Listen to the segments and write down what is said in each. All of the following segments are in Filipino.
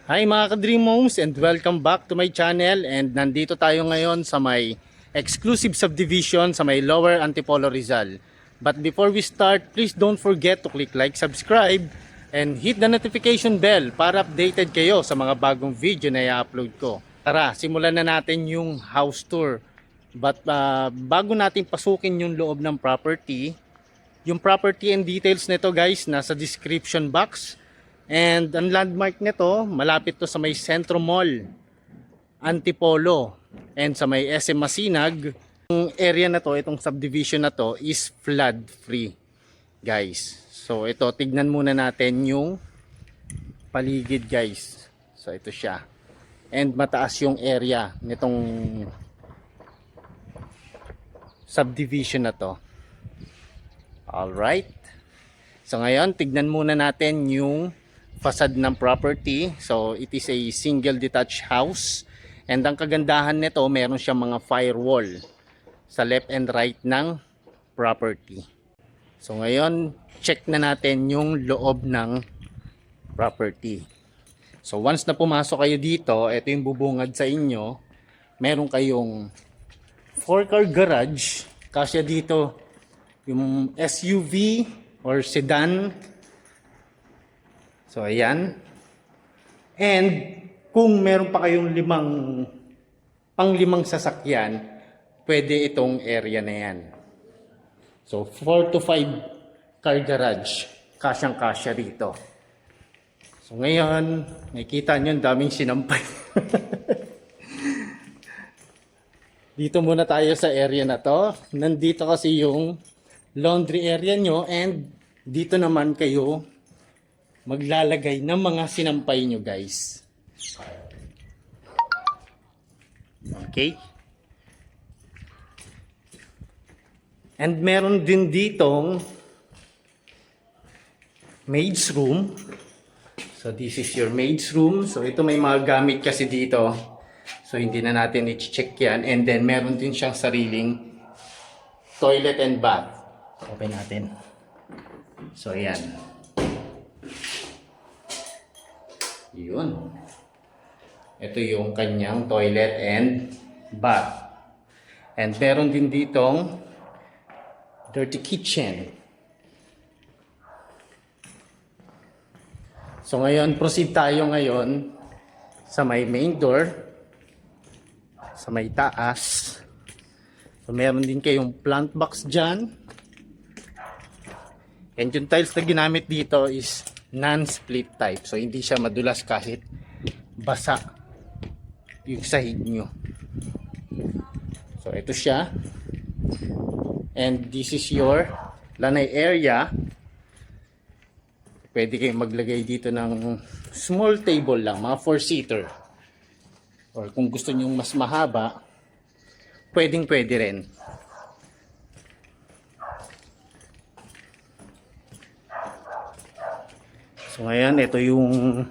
Hi mga ka-Dream Homes and welcome back to my channel, and nandito tayo ngayon sa may exclusive subdivision sa may Lower Antipolo, Rizal. But before we start, please don't forget to click like, subscribe and hit the notification bell para updated kayo sa mga bagong video na i-upload ko. Tara, simulan na natin yung house tour. But bago natin pasukin yung loob ng property, yung property and details nito guys nasa description box. And ang landmark nito, malapit to sa may Centro Mall, Antipolo, and sa may SM Masinag. Yung area na to, itong subdivision na to is flood free, guys. So ito, tignan muna natin yung paligid, guys. So ito siya. And mataas yung area nitong subdivision na to. Alright. So ngayon, tignan muna natin yung facade ng property. So it is a single detached house, and ang kagandahan nito, meron siyang mga firewall sa left and right ng property. So ngayon, check na natin yung loob ng property. So once na pumasok kayo dito, ito yung bubungad sa inyo. Meron kayong 4-car garage. Kasya dito yung SUV or sedan. So ayan. And kung meron pa kayong pang-limang sasakyan, pwede itong area na yan. So 4 to 5 car garage, kasyang-kasya rito. So ngayon, nakikita nyo, daming sinampay. Dito muna tayo sa area na to. Nandito kasi yung laundry area nyo, and dito naman kayo maglalagay ng mga sinampay nyo, guys. Okay. And meron din ditong maid's room. So this is your maid's room. So ito, may mga gamit kasi dito. So hindi na natin i-check yan. And then meron din siyang sariling toilet and bath. Open natin. So ayan. Yun. Ito yung kanyang toilet and bath. And meron din ditong dirty kitchen. So ngayon, proceed tayo ngayon sa may main door. Sa may taas. So meron din kayong plant box dyan. And yung tiles na ginamit dito is non-split type. So hindi siya madulas kahit basa yung sahig nyo. So ito siya. And this is your lanay area. Pwede kayong maglagay dito ng small table lang, mga 4-seater. Or kung gusto nyo mas mahaba, pwedeng pwede rin. So ngayon, ito yung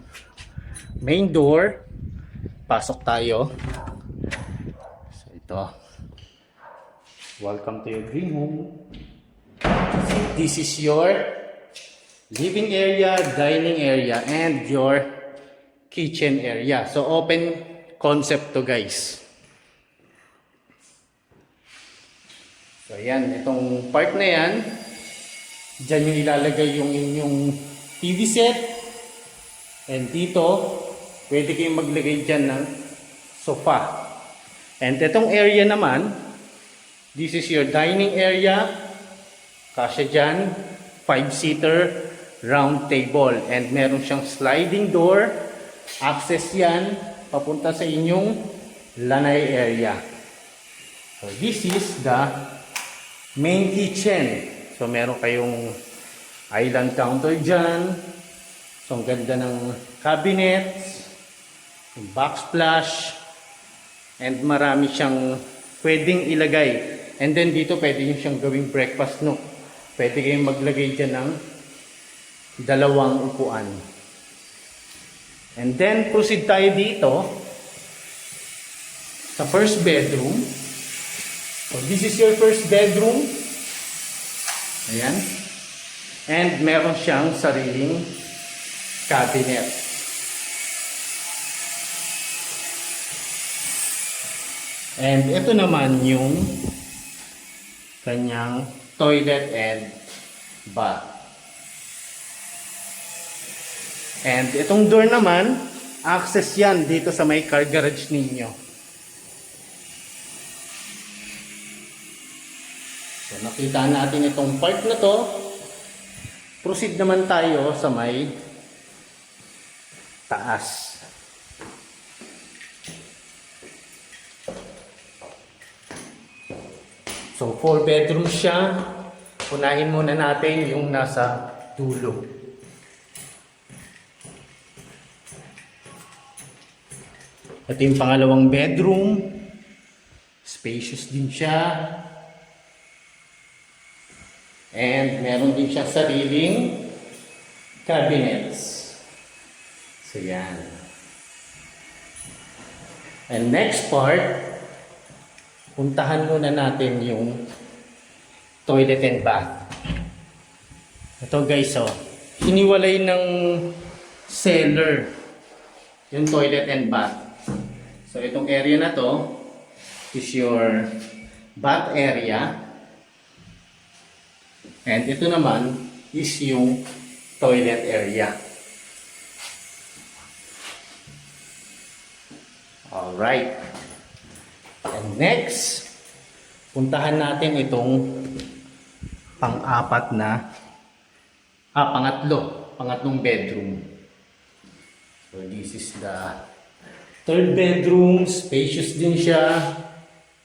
main door. Pasok tayo. So ito. Welcome to your dream home. So this is your living area, dining area, and your kitchen area. So open concept to, guys. So ayan, itong part na yan, dyan yung ilalagay yung inyong TV set. And dito, pwede kayong maglagay dyan ng sofa. And itong area naman, this is your dining area. Kasya dyan, 5-seater round table. And meron siyang sliding door. Access yan, papunta sa inyong lanay area. So this is the main kitchen. So meron kayong island counter dyan. So ang ganda ng cabinets, backsplash, and marami siyang pwedeng ilagay. And then dito pwede nyo siyang gawing breakfast nook. Pwede kayong maglagay dyan ng 2 upuan. And then proceed tayo dito sa first bedroom. So this is your first bedroom. Ayan. And meron siyang sariling cabinet. And ito naman yung kanyang toilet and bath. And itong door naman, access yan dito sa may car garage ninyo. So nakita natin itong part na to. Proceed naman tayo sa may taas. So 4 bedrooms siya. Unahin muna natin yung nasa dulo. Ito yung pangalawang bedroom. Spacious din siya. And meron din siya sariling cabinets. So yan. And next part, puntahan muna natin yung toilet and bath. Ito guys, oh, hiniwalay ng seller yung toilet and bath. So itong area na to is your bath area. And ito naman is yung toilet area. Alright. And next, puntahan natin itong pangatlong bedroom. So this is the third bedroom, spacious din siya,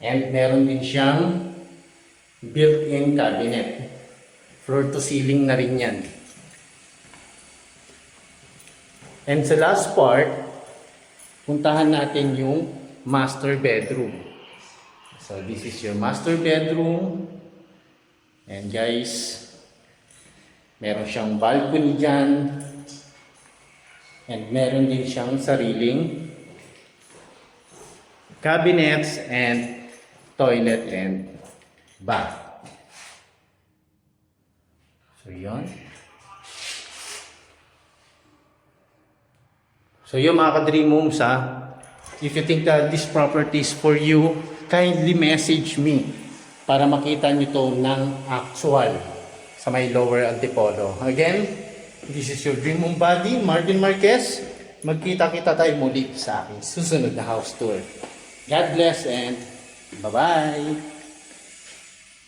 and meron din siyang built-in cabinet. Floor to ceiling na rin yan. And sa last part, puntahan natin yung master bedroom. So this is your master bedroom. And guys, meron siyang balcony dyan. And meron din siyang sariling cabinets and toilet and bath. So yun. So yun mga ka-dream homes ha. If you think that this property is for you, kindly message me para makita nyo to ng actual sa may Lower Antipolo. Again, this is your dream home buddy, Martin Marquez. Magkita-kita tayo muli sa aking susunod na house tour. God bless and bye-bye!